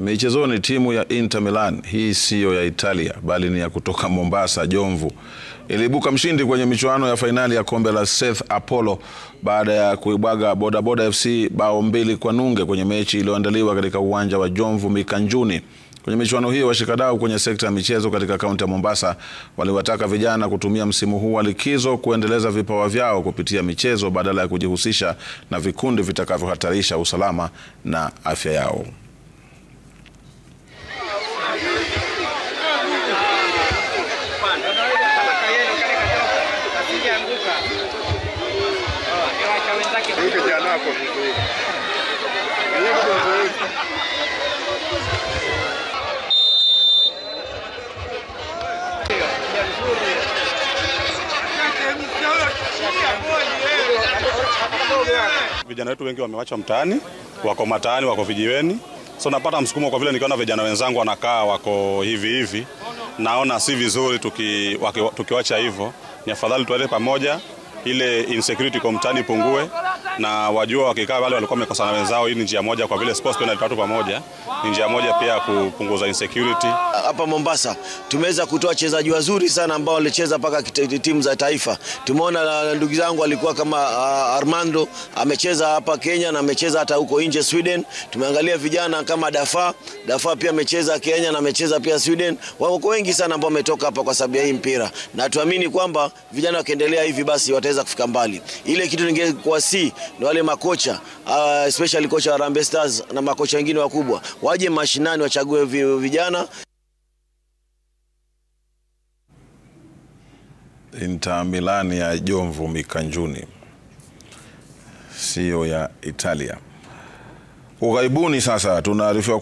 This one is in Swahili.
Michezoni, timu ya Inter Milan, hii siyo ya Italia bali ni ya kutoka Mombasa, Jomvu, iliibuka mshindi kwenye michuano ya fainali ya kombe la Seth Apollo baada ya kuibwaga Bodaboda FC bao 2-0 kwenye mechi iliyoandaliwa katika uwanja wa Jomvu Mikanjuni. Kwenye michuano hiyo, washikadau kwenye sekta ya michezo katika kaunti ya Mombasa waliwataka vijana kutumia msimu huu wa likizo kuendeleza vipawa vyao kupitia michezo badala ya kujihusisha na vikundi vitakavyohatarisha usalama na afya yao. Vijana wetu wengi wamewacha mtaani, wako mataani, wako vijiweni. So napata msukumo kwa vile nikiona vijana wenzangu wanakaa wako hivi. Naona si vizuri tukiwacha hivyo. Ni afadhali tuende pamoja, ile insecurity kwa mtaani pungue, na wajua wakikaa wale walikuwa wamekosana wenzao. Hii ni njia moja, kwa vile sports pia watu pamoja, ni njia moja pia kupunguza insecurity. Hapa Mombasa tumeweza kutoa wachezaji wazuri sana ambao walicheza mpaka timu za taifa. Tumeona ndugu zangu walikuwa kama Armando amecheza hapa Kenya na amecheza hata huko nje Sweden. Tumeangalia vijana kama Dafa pia amecheza Kenya na amecheza pia Sweden. Wako wengi sana ambao wametoka hapa kwa sababu ya hii mpira, na tuamini kwamba vijana wakiendelea hivi basi wataweza kufika mbali. Ile kitu ningekuwa ni wale makocha, especially kocha wa Harambee Stars na makocha wengine wakubwa, waje mashinani wachague vijana. Inter Milan ya Jomvu Mikanjuni, sio ya Italia. Ughaibuni sasa tunaarifiwa